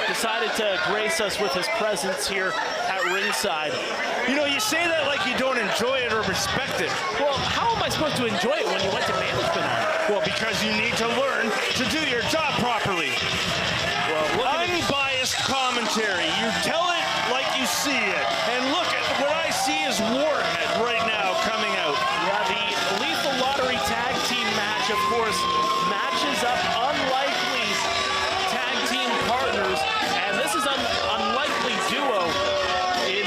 Decided to grace us with his presence here at ringside. You know, you say that like you don't enjoy it or respect it. Well, how am I supposed to enjoy it when you went to management on it? Well, because you need to learn to do your job properly. Well, unbiased commentary. You tell it like you see it. And look at what I see is Warhed right now coming out. Yeah, the Lethal Lottery Tag Team match, of course, matches up unlikely tag team partners. And this is an unlikely duo in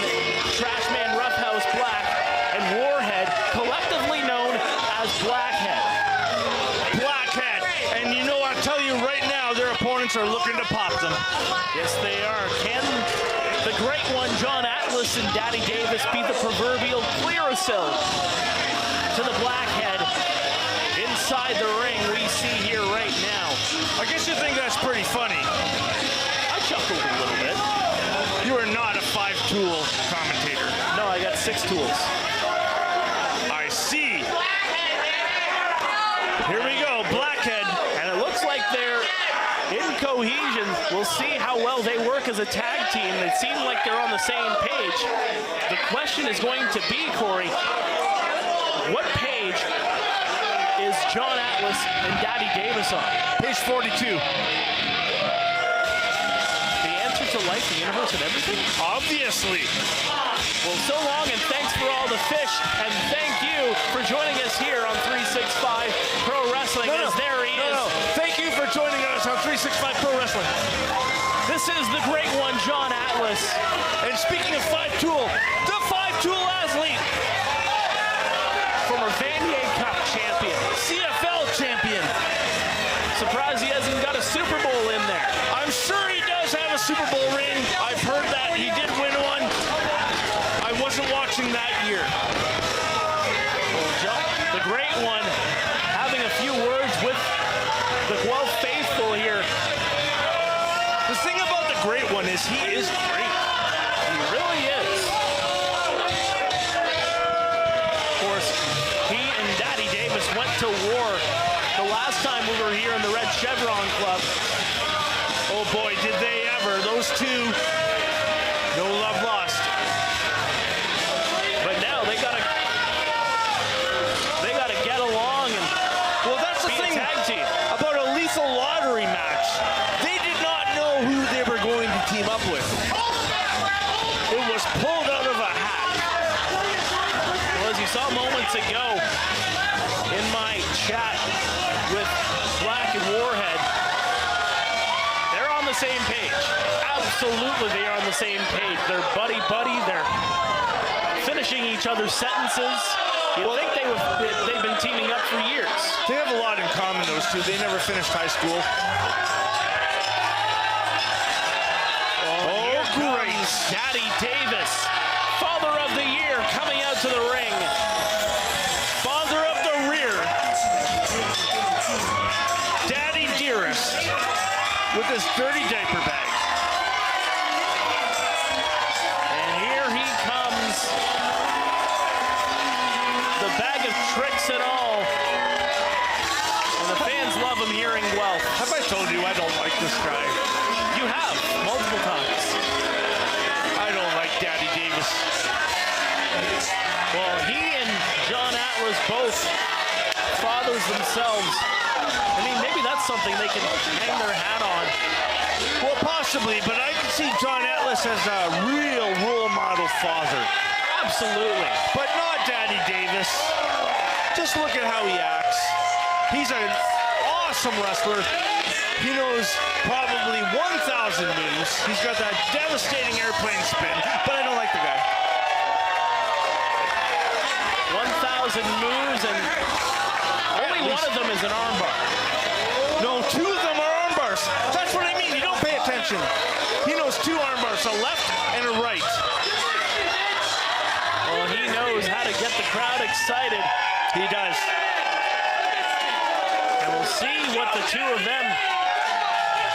Trashman Roughhouse Black and Warhed, collectively known as Blackhead. Blackhead, and you know, I'll tell you right now, their opponents are looking to pop them. Yes, they are. Can the great one, John Atlas and Daddy Davis, be the proverbial Clearasil to the Blackhead inside the ring we see here right now? I guess you think that's pretty funny. Chuckled a little bit. You are not a five-tool commentator. No, I got 6 tools. I see. Here we go, Blackhead. And it looks like they're in cohesion. We'll see how well they work as a tag team. They seem like they're on the same page. The question is going to be, Corey, what page is John Atlas and Daddy Davis on? Page 42. To life, the universe, and everything? Obviously. Well, so long, and thanks for all the fish, and thank you for joining us here on 365 Pro Wrestling. There he is. Thank you for joining us on 365 Pro Wrestling. This is the great one, John Atlas. And speaking of five-tool, the five-tool athlete, former Vanier Cup champion, CFL champion. Surprised he hasn't got a Super Bowl in there. I'm sure he does have a Super Bowl ring. I've heard that he did win one. I wasn't watching that year. Well, John, the great one, having a few words with the Guelph faithful here. The thing about the great one is he is great. He really is. Of course, he and Daddy Davis went to war the last time we were here in the Red Chevron Club. Oh boy, did they ever. Those two, no love lost. But now they gotta get along and well, that's the thing tag team. About a Lethal Lottery match. They did not know who they were going to team up with. It was pulled out of a hat. Well, as you saw moments ago in my chat with Black and Warhed, they're on the same page. Absolutely, they are on the same page. They're buddy-buddy. They're finishing each other's sentences. You'd think they've been teaming up for years. They have a lot in common, those two. They never finished high school. Oh, great. Daddy Davis, Father of the Year, told you I don't like this guy. You have, multiple times. I don't like Daddy Davis. Well, he and John Atlas both fathers themselves. I mean, maybe that's something they can hang their hat on. Well, possibly, but I can see John Atlas as a real role model father. Absolutely. But not Daddy Davis. Just look at how he acts. He's an awesome wrestler. He knows probably 1,000 moves. He's got that devastating airplane spin, but I don't like the guy. 1,000 moves, and only one of them is an armbar. No, 2 of them are arm bars. That's what I mean. You don't pay attention. He knows 2 arm bars, a left and a right. Well, he knows how to get the crowd excited. He does. And we'll see what the 2 of them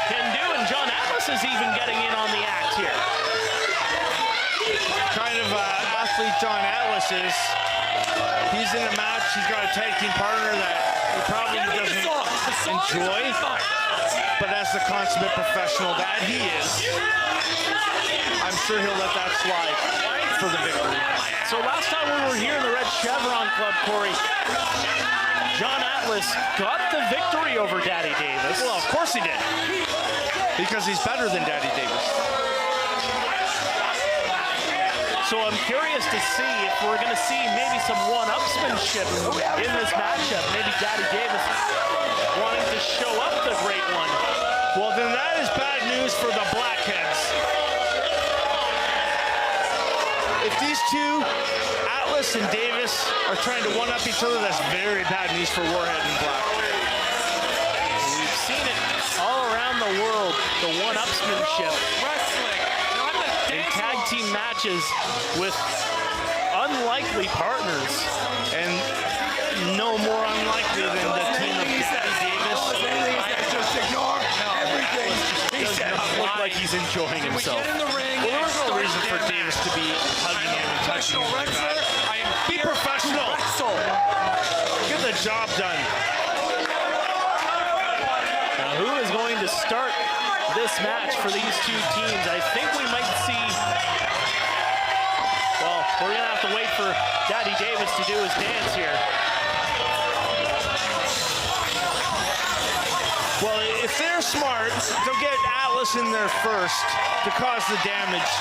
can do. And John Atlas is even getting in on the act here. Kind of athlete John Atlas is. He's in a match. He's got a tag team partner that he probably doesn't enjoy. But as the consummate professional that he is, I'm sure he'll let that slide for the victory. So last time we were here in the Red Chevron Club, Corey, John Atlas got the victory over Daddy Davis. Well, of course he did. Because he's better than Daddy Davis. So I'm curious to see if we're going to see maybe some one-upsmanship in this matchup. Maybe Daddy Davis wanting to show up the great one. Well, then that is bad news for the Blackheads. If these 2, Atlas and Davis, are trying to one-up each other, that's very bad news for Warhed and Black. We've seen it all around the world, the one-upsmanship. In tag team matches with unlikely partners. And no more unlikely than the team of Daddy Davis. Just ignore everything. He Does said, not look like he's enjoying himself. Get in the ring. Well, there's no reason for Davis to be hugging him and touching him like that. I am Be professional. Get the job done. Now, who is going to start this match for these 2 teams? I think we might see, well, we're going to have to wait for Daddy Davis to do his dance here. Well, if they're smart, they'll get Atlas in there first to cause the damage.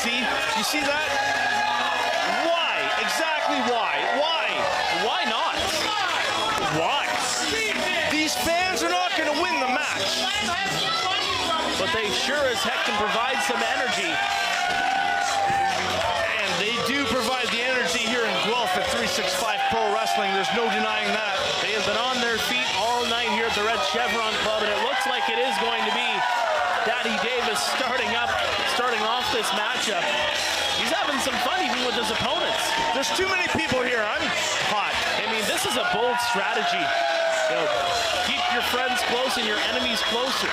See? You see that? Why? Exactly why? Why? Why not? Why? These fans are not going to win the match. But they sure as heck can provide some energy. And they do provide the energy here in Guelph at 365 Pro Wrestling. There's no denying that. They have been on their feet all night here at the Red Chevron Club, and it looks like it is going to be Daddy Davis starting off this matchup. He's having some fun even with his opponents. There's too many people here. I'm hot. I mean, this is a bold strategy. You know, keep your friends close and your enemies closer.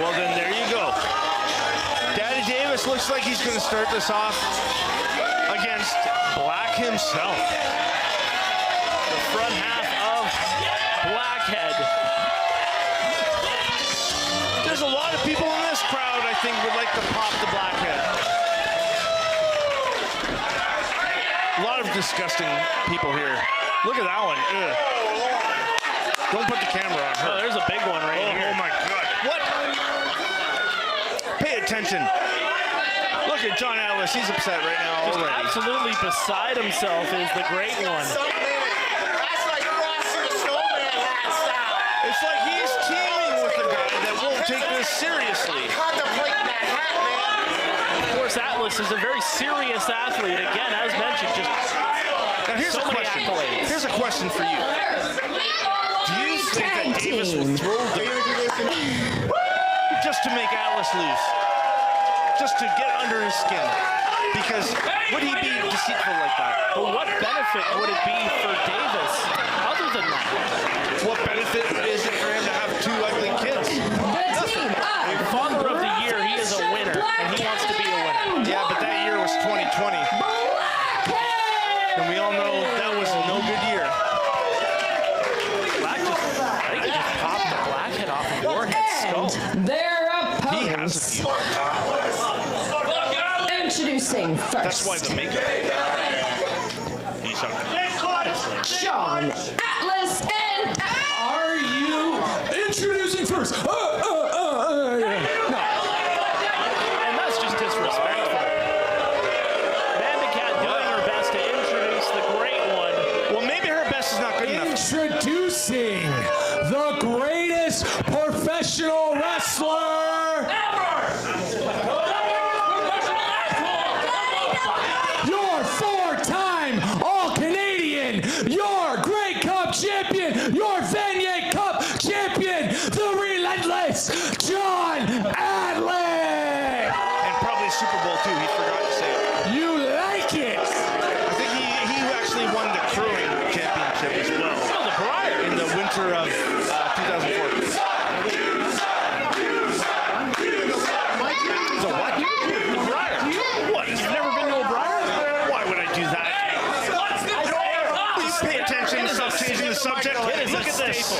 Well, then there you go. Daddy Davis looks like he's going to start this off against Black himself. The front half of Blackhead. There's a lot of people in this crowd, I think, would like to pop the Blackhead. A lot of disgusting people here. Look at that one. Ugh. Don't put the camera on her. Oh, there's a big one right here. Oh my God. What? Pay attention. Look at John Atlas. He's upset right now Just already. absolutely beside himself is the great one. That's like Frosty the Snowman hat style. It's like he's teaming with a guy that won't take this seriously. Contemplating that hat, man. Of course, Atlas is a very serious athlete. Again, as mentioned, just Now here's so a many question. accolades. Here's a question for you. Do you think that Davis would throw the just to make Atlas lose? Just to get under his skin? Because would he be deceitful like that? But what benefit would it be for Davis other than that? What benefit is it for him to have 2 ugly kids? Nothing. Father of the year, he is a winner, and he wants to be a winner. Yeah, but that year was 2020. Introducing first, That's why the makeup. He's John Atlas and Are you introducing first? And that's just disrespectful. Mandicat doing her best to introduce the great one. Well, maybe her best is not good enough. Introducing the greatest professional wrestler your four-time All-Canadian, your Grey Cup champion, your Vanier Cup champion, the relentless John Atlas. And probably Super Bowl too. He forgot to say it. You like it? I think he actually won the curling championship as well. Oh, the Briar. In the winter of 2004. So what? The Briar. What? You've never been to a Briar? Why would I do that? Please pay attention and stop changing the subject. Look at this.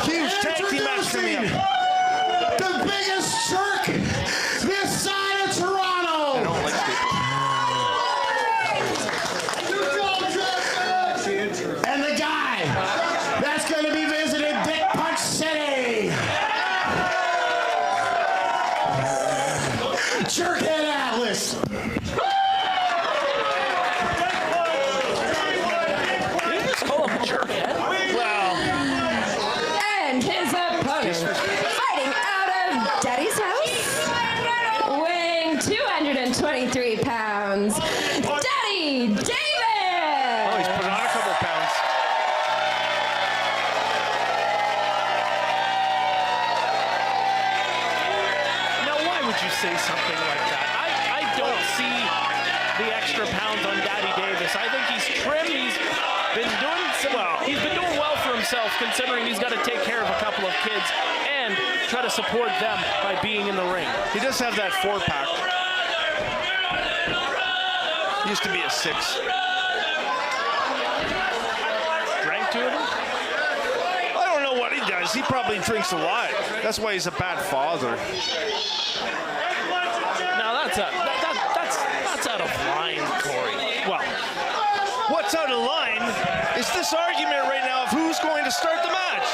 Huge tag team match for me. The biggest jerk this side of Toronto. I don't like it. And the guy that's going to be visiting Dick Punch City. Jerkhead Atlas. Did you just call him a jerkhead? Well, and his opponent, fighting out of Daddy's house, weighing 223 pounds, Daddy Davis! oh, he's put on a couple pounds. Now, why would you say something like that? I don't see the extra pounds on Daddy Davis. I think he's trim. He's been doing he's been doing well for himself, considering he's got to take care of a couple of kids and try to support them by being in the ring. He does have that 4-pack. Used to be a 6. Drank two of them? I don't know what he does. He probably drinks a lot. That's why he's a bad father. Now that's out of line, Corey. Well, what's out of line is this argument right now of who's going to start the match.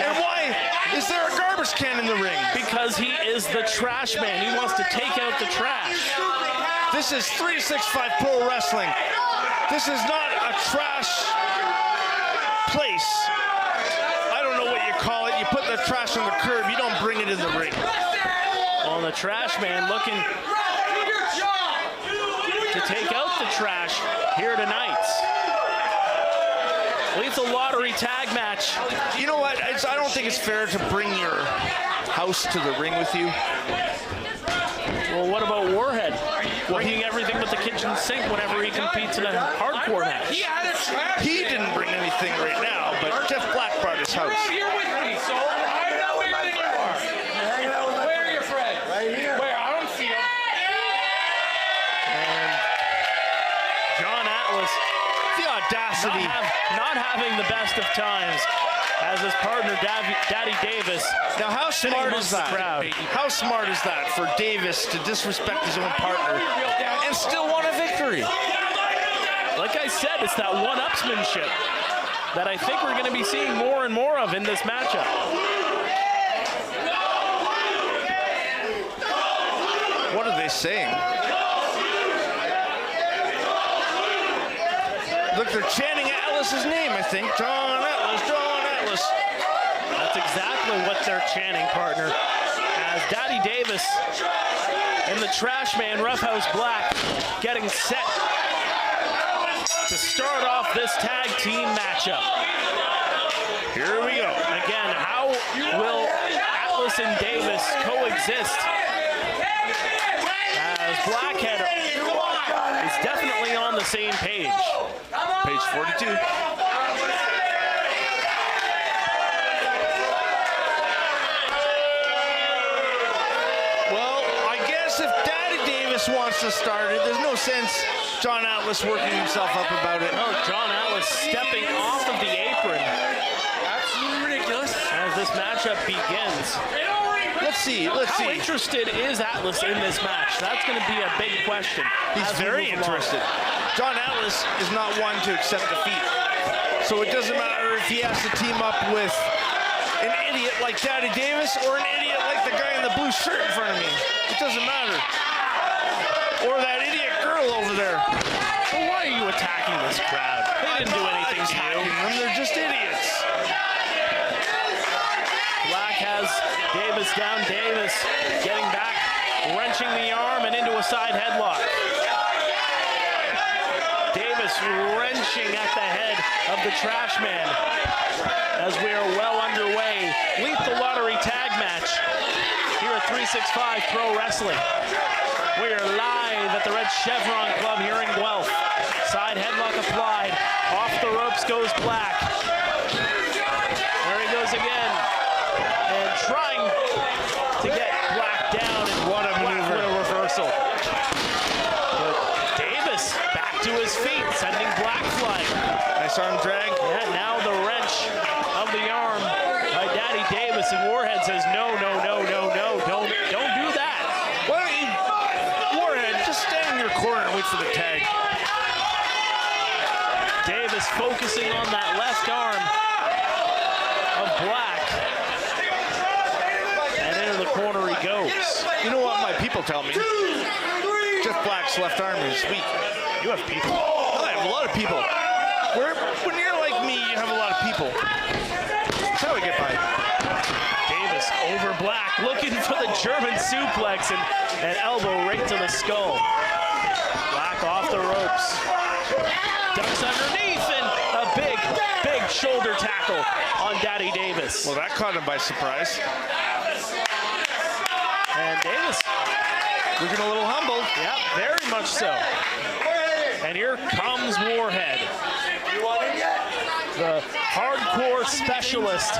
And why is there a garbage can in the ring? Because he is the trash man. He wants to take out the trash. This is 365 Pro Wrestling. This is not a trash place. I don't know what you call it. You put the trash on the curb. You don't bring it in the ring. Well, the trash man looking to take out the trash here tonight. Lethal Lottery tag match. You know what? I don't think it's fair to bring your house to the ring with you. Well, what about Warhed? Bringing everything but the kitchen sink whenever he competes in a hardcore match. He didn't bring anything right now, but Jeff Black brought his house. Here with me, so I know where you are. Where are your friends? Right here. Where? I don't see them. And John Atlas The audacity. not having the best of times as his partner Daddy Davis. Now, how smart is amongst the that? crowd. How smart is that for Davis to disrespect his own partner and still want a victory? Like I said, it's that one-upsmanship that I think we're going to be seeing more and more of in this matchup. What are they saying? Look, they're chanting Atlas's name, I think. John Atlas, John Atlas. That's exactly what they're chanting, partner. As Daddy Davis and the trash man, Roughhouse Black, getting set to start off this tag team matchup. Here we go. Again, how will Atlas and Davis coexist? As Blackhead is definitely on the same page. Page 42. Well, I guess if Daddy Davis wants to start it, there's no sense John Atlas working himself up about it. Oh, John Atlas stepping off of the apron Absolutely ridiculous. as this matchup begins. They don't ring Let's see. How interested is Atlas in this match? That's going to be a big question. He's very interested. John Atlas is not one to accept defeat. So it doesn't matter if he has to team up with an idiot like Daddy Davis or an idiot like the guy in the blue shirt in front of me. It doesn't matter. Or that idiot girl over there. Well, why are you attacking this crowd? They didn't do anything to you. They're just idiots. Black has Davis down. Davis getting back, wrenching the arm and into a side headlock. Davis wrenching at the head of the trash man as we are well underway. Lethal Lottery tag match here at 365 Pro Wrestling. We are live at the Red Chevron Club here in Guelph. Side headlock applied. Off the ropes goes Black. There he goes again. And trying to get Black down. And what a maneuver. What a reversal. But Davis back to his feet, sending Black flying. Nice arm drag. Yeah, now the wrench of the arm by Daddy Davis. And Warhed says, no, don't do that. Why don't you, Warhed, just stand in your corner and wait for the tag. Davis focusing on that left arm of Black. And into the corner he goes. You know what my people tell me? Jeff Black's left arm is weak. You have people. I have a lot of people. When you're like me, you have a lot of people. That's how we get by. Davis over Black, looking for the German suplex and an elbow right to the skull. Black off the ropes. Ducks underneath and a big shoulder tackle on Daddy Davis. Well, that caught him by surprise. And Davis looking a little humbled. Yep, very much so. And here comes Warhed. The hardcore specialist,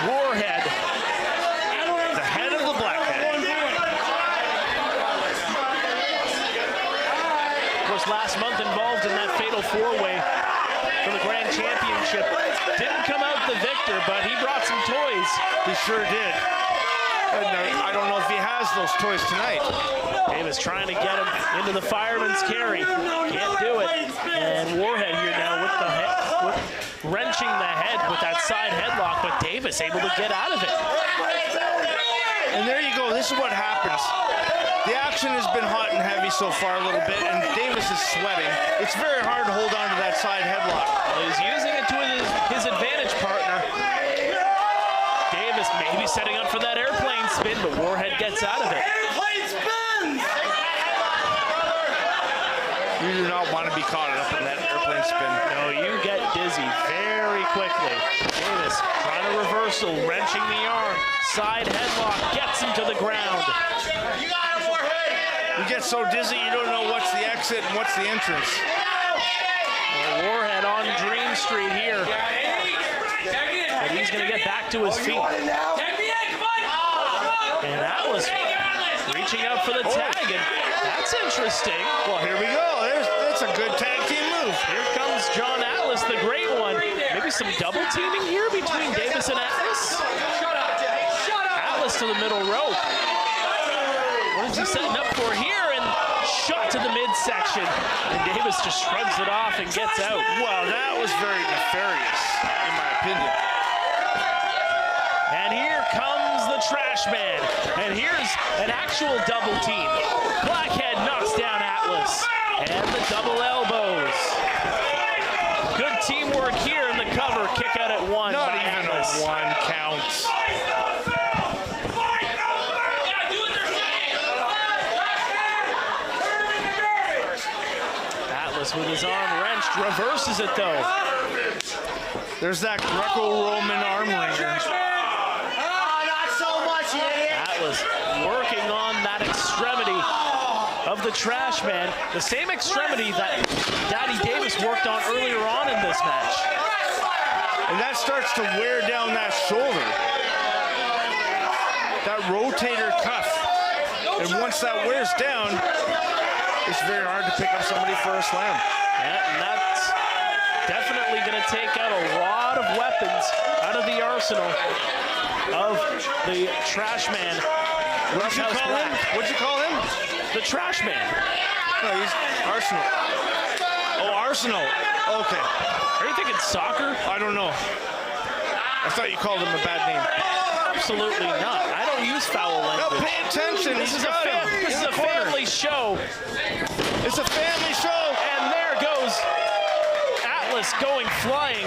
Warhed, the head of the Blackhead. Of course, last month involved in that fatal four-way for the Grand Championship. Didn't come out the victor, but he brought some toys. He sure did. I don't know if he has those toys tonight. Davis trying to get him into the fireman's carry. Can't do it. And Warhed here now with the head, wrenching the head with that side headlock, but Davis able to get out of it. And there you go. This is what happens. The action has been hot and heavy so far a little bit, and Davis is sweating. It's very hard to hold on to that side headlock. Well, he's using it to his advantage, partner. Davis maybe setting up for that airplane spin, but Warhed gets out of it. Airplane spins! You do not want to be caught up in that airplane spin. No, you get dizzy very quickly. Davis trying to reversal, wrenching the arm. Side headlock gets him to the ground. You got it, Warhed! You get so dizzy you don't know what's the exit and what's the entrance. Well, Warhed on Dream Street here. But he's going to get back to his feet. And Atlas reaching out for the tag, and that's interesting. Well, here we go. That's a good tag team move. Here comes John Atlas, the great one. Maybe some double teaming here between Davis and Atlas. Atlas to the middle rope. What is he setting up for here? And shot to the midsection. And Davis just shrugs it off and gets out. Well, that was very nefarious, in my opinion. And here comes the trash man. And here's an actual double team. Blackhead knocks down Atlas. And the double elbows. Good teamwork here in the cover. Kick out at one. Not even Atlas. a one count. Atlas with his arm wrenched. Reverses it though. There's that Greco-Roman arm wringer. Atlas working on that extremity of the trash man. The same extremity that Daddy Davis worked on earlier on in this match. And that starts to wear down that shoulder. That rotator cuff. And once that wears down, it's very hard to pick up somebody for a slam. Yeah, and that's definitely going to take out a lot of weapons out of the arsenal of the trash man. What'd you call him? What'd you call him? The trash man. No, he's Arsenal. Oh, Arsenal. Okay. Are you thinking soccer? I don't know. I thought you called him a bad name. Absolutely not. I don't use foul No, language. pay attention. This is a family show. It's a family show. And there goes Atlas going flying,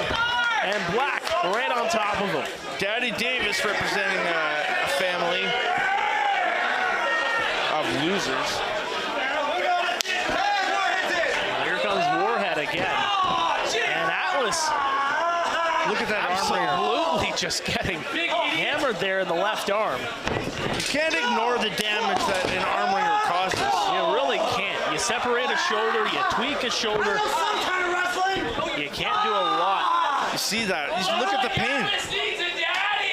and Black right on top of him. Daddy Davis representing a family of losers. Here comes Warhed again. And Atlas Look at that arm ringer. absolutely just getting hammered there in the left arm. You can't ignore the damage that an arm ringer causes. You really can't. You separate a shoulder, you tweak a shoulder. You can't do a lot. You see that? You look at the pain.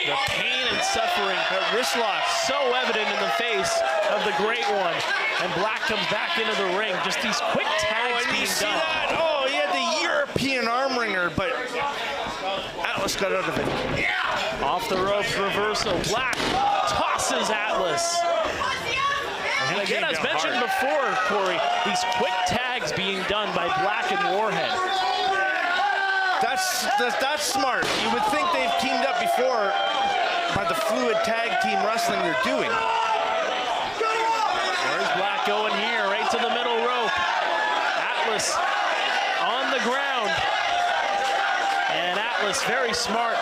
The pain and suffering, That wrist lock. so evident in the face of the great one. And Black comes back into the ring. Just these quick tags And you being see done. that? Oh, he had the European arm ringer, but Atlas got out of it. Off the ropes reversal. Black tosses Atlas. And again, as mentioned before, Corey, these quick tags being done by Black and Warhed. That's smart. You would think they've teamed up before by the fluid tag team wrestling they're doing. Where's Black going here? Right to the middle rope. Atlas on the ground. And Atlas very smart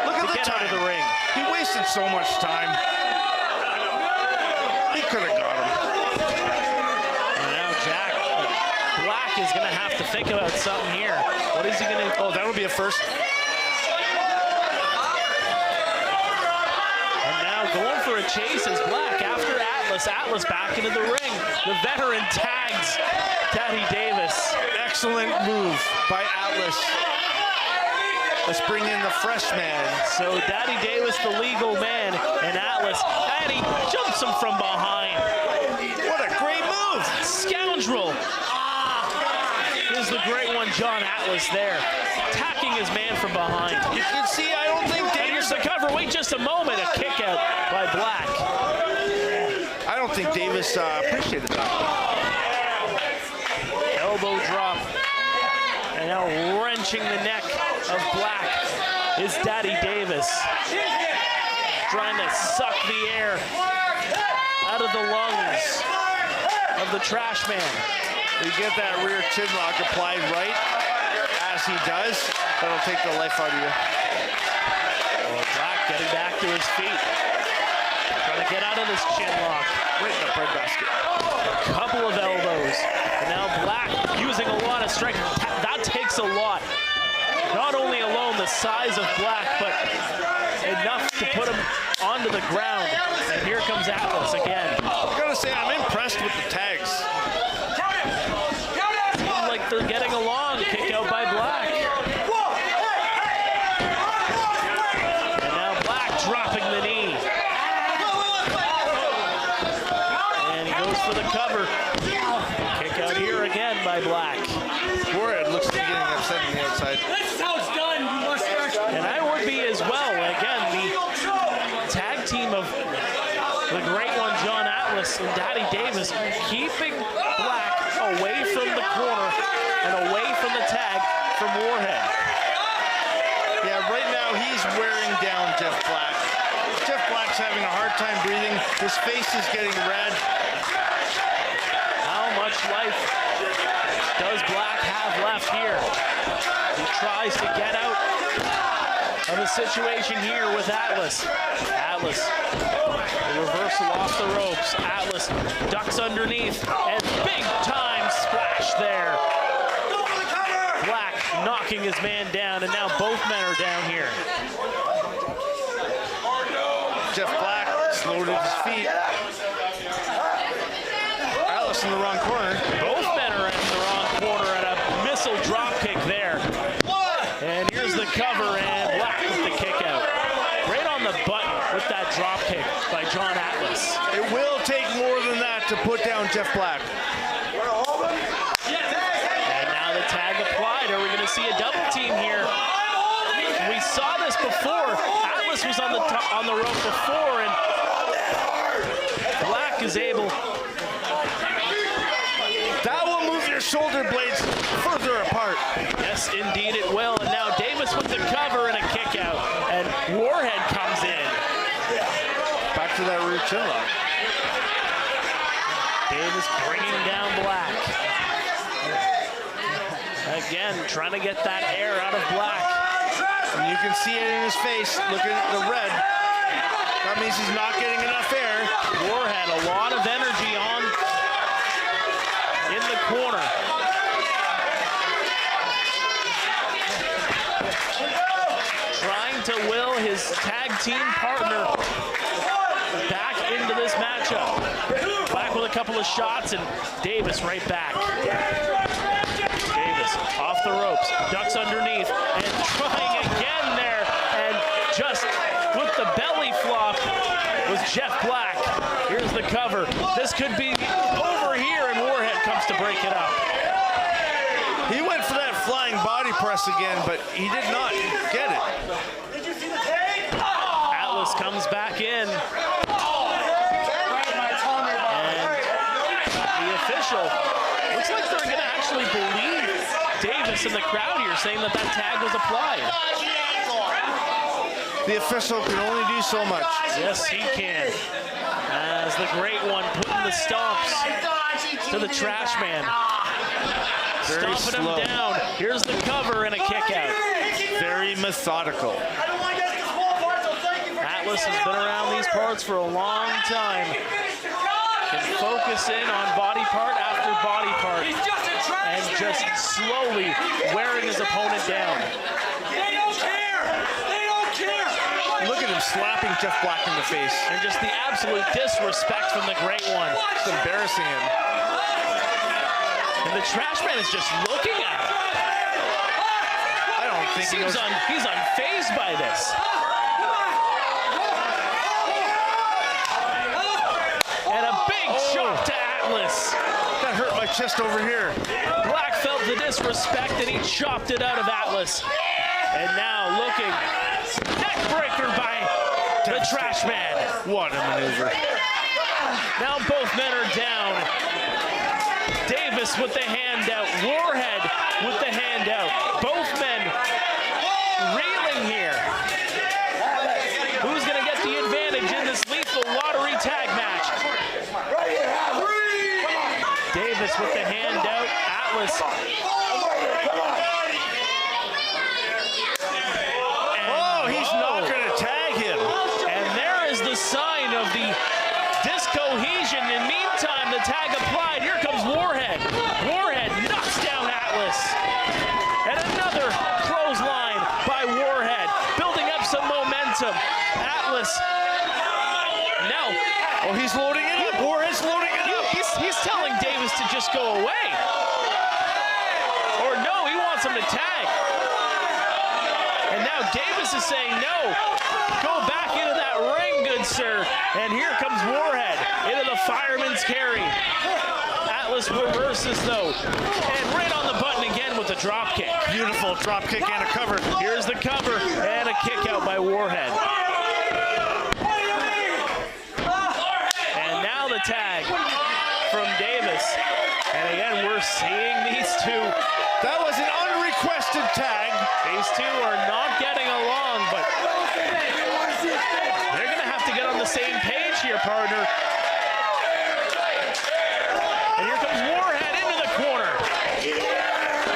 Look at to the get out time. of the ring. He wasted so much time. He could have got him. And now Black is going to have to think about something here. What is he going to do? Oh, that would be a first. And now going for a chase is Black after Atlas. Atlas back into the ring. The veteran tags Daddy Davis. Excellent move by Atlas. Let's bring in the fresh man. So Daddy Davis, the legal man, and Atlas, and he jumps him from behind. What a great move. Scoundrel. Here's the great one, John Atlas there, attacking his man from behind. You can see, I don't think And here's Davis, the cover. Wait just a moment. A kick out by Black. I don't think Davis appreciated that. Elbow drop. And now wrenching the neck of Black is Daddy Davis. Trying to suck the air out of the lungs of the trash man. You get that rear chin lock applied right as he does, that'll take the life out of you. Well, Black getting back to his feet. Trying to get out of this chin lock. Right in the breadbasket. Couple of elbows. And now Black using a lot of strength. That takes a lot. Not only alone the size of Black, but enough to put him onto the ground. And here comes Atlas again. I gotta say, I'm impressed with the tags. Seems like they're getting along. Kick out by Black. And now Black dropping the knee. And he goes for the cover. Kick out here again by Black. Warhed looks to be getting upset on the outside. And I would be as well. Again, the tag team of the great one, John Atlas and Daddy Davis, keeping Black away from the corner and away from the tag from Warhed. Yeah, right now he's wearing down Jeff Black. Jeff Black's having a hard time breathing. His face is getting red. How much life does Black have left here? He tries to get out of a situation here with Atlas. Atlas, the reversal off the ropes. Atlas ducks underneath and big time splash there. Black knocking his man down, and now both men are down here. Jeff Black slowed at his feet. Atlas in the wrong corner. Both men are in the wrong corner, and a missile drop kick there. And here's the cover, and Black with the kick out. Right on the button with that drop kick by John Atlas. It will take more than that to put down Jeff Black. And now the tag applied. Are we going to see a double team here? We saw this before. Atlas Atlas was on the rope before, and Black is able. That will move your shoulder blades further apart. Yes, indeed it will. And now Davis with the cover and a kick out, and Warhed comes in. Back to that rear chin lock. Davis bringing down Black. Again, trying to get that air out of Black. And you can see it in his face. Look at the red. That means he's not getting enough air. Warhed, a lot of energy on in the corner. Trying to will his tag team partner back into this matchup. Black with a couple of shots, and Davis right back. Davis off the ropes, ducks underneath, and trying again there, and just with the belly flop was Jeff Black. Here's the cover. This could be over here, and Warhed comes to break it up. He went for that flying body press again, but he did not get it. Atlas comes back in. And the official, looks like they're going to actually believe Davis in the crowd here, saying that that tag was applied. The official can only do so much. Yes, he can. As the great one putting the stomps to the trash man. Very Stomping slow. him down. Here's the cover and a kick out. Very methodical. Atlas has been around these parts for a long time. Can focus in on body part after body part and just slowly wearing his opponent down. They don't care. They don't care. Look at him slapping Jeff Black in the face. And just the absolute disrespect from the great one. It's embarrassing him. And the trash man is just looking at him. I don't think he knows. He's unfazed by this. And a big chop to Atlas. That hurt my chest over here. Black felt the disrespect and he chopped it out of Atlas. And now looking, neck breaker by the trash man. What a maneuver. Now both men are down. Davis with the handout, Warhed with the handout. Both men reeling here. Who's going to get the advantage in this lethal lottery tag match? Davis with the handout, Atlas. Oh, he's not going to tag him. And there is the sign of the discohesion. In the meantime, the tag applied. Here comes Warhed. Warhed knocks down Atlas. And another clothesline by Warhed, building up some momentum. Atlas. Now. Oh, he's loading it up. Warhead's loading it up. He's telling Davis to just go away. Or no, he wants him to tag. And now Davis is saying, no, go back into that ring, good sir. And here comes Warhed into the fireman's carry. Atlas reverses though. And right on the button again with the drop kick. Beautiful drop kick and a cover. Here's the cover and a kick out by Warhed. And now the tag from Davis. And again, we're seeing these two. That was an unrequested tag. These two are not getting along, but they're going to have to get on the same page here, partner. And here comes Warhed into the corner.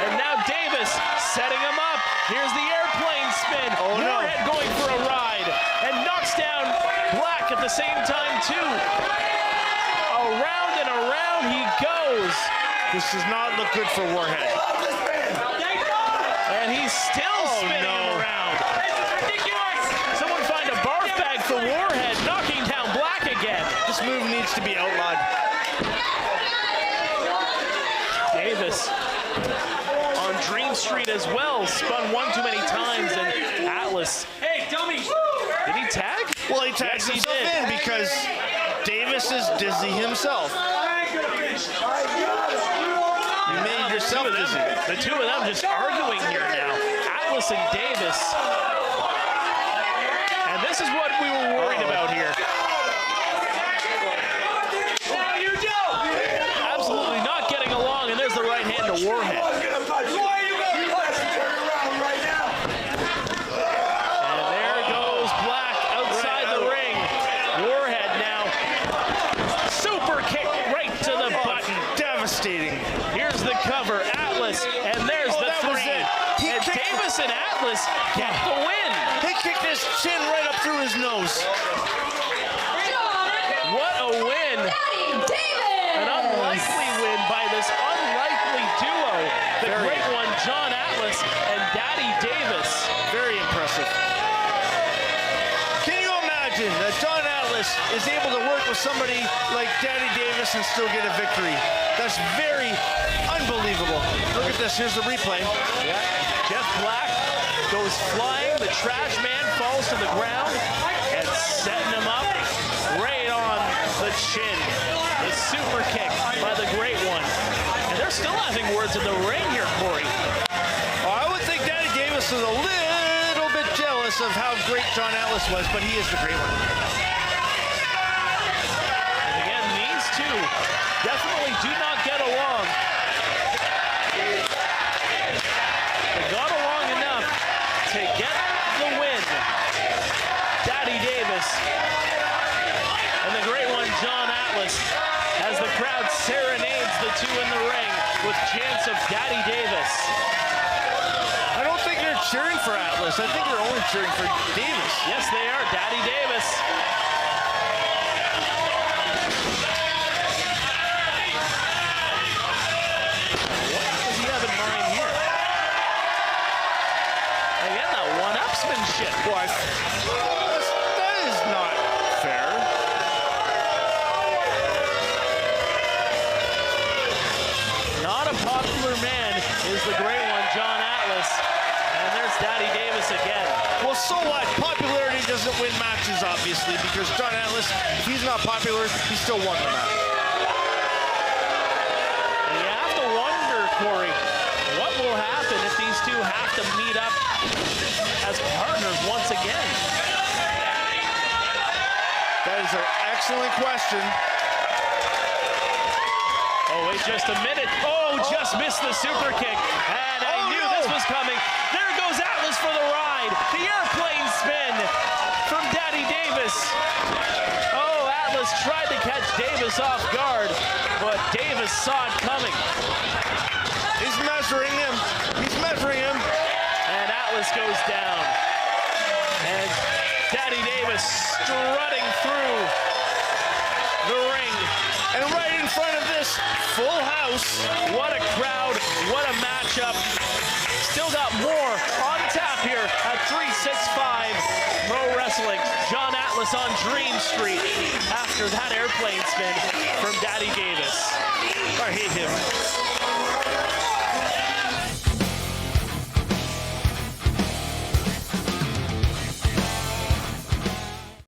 And now Davis setting him up. Here's the airplane spin. Oh, no. Warhed going for a ride and knocks down Black at the same time, too. Around and around he goes. This does not look good for Warhed. And he's still spinning him around. Someone find a barf bag for Warhed, knocking down Black again. This move needs to be outlawed. Davis on Dream Street as well, spun one too many times, and Atlas. Hey, dummy! Did he tag? Well, he tags Yes, he himself did. in because Davis is dizzy himself. You made yourself dizzy. The two of them just arguing here now. Atlas and Davis. And this This is what we were worried about here. Absolutely not getting along, and there's the right hand to Warhed. And there goes Black outside the ring. Warhed now. Super kick right to the button. Devastating. Here's the cover, Atlas, and there's the that was three. it. He And kicked- Davis and Atlas get the win. He kicked his chin right up through his nose. What a win. Daddy Davis! An unlikely win by this unlikely duo. The great one, John Atlas and Daddy Davis. Very impressive. Can you imagine that John Atlas is able to work with somebody like Daddy Davis and still get a victory? That's very unbelievable. Look at this. Here's the replay. Yeah. Jeff Black goes flying. The trash man falls to the ground and setting him up right on the chin. The super kick by the great one. And they're still having words in the ring here, Corey. I would think Daddy Davis is a little bit jealous of how great John Atlas was, but he is the great one. And again, these two definitely do not get along. They got along enough to get the win. Daddy Davis and the great one, John Atlas, as the crowd serenades the two in the ring with chants of Daddy Davis. I don't think they're cheering for Atlas. I think they're only cheering for Davis. Yes, they are. Daddy Davis. What does he have in mind here? Again, that one-upsmanship. That is not fair. Not a popular man is the great one, John Atlas. And there's Daddy Davis again. Well, so what? Popularity doesn't win matches, obviously, because John Atlas, if he's not popular, he still won the match. And you have to wonder, Corey, what will happen if these two have to meet up as partners once again? That is an excellent question. Oh, wait just a minute. Oh, just missed the super kick. And I knew this was coming. There goes Atlas for the ride. The airplane spin from Daddy Davis. Oh, Atlas tried to catch Davis off guard, but Davis saw it coming. He's measuring him. He's measuring him. And Atlas goes down. And Daddy Davis strutting through the ring. And right in front of this full house. What a crowd, what a matchup. Still got more on tap here at 365 Pro Wrestling. John Atlas on Dream Street after that airplane spin from Daddy Davis. I hate him.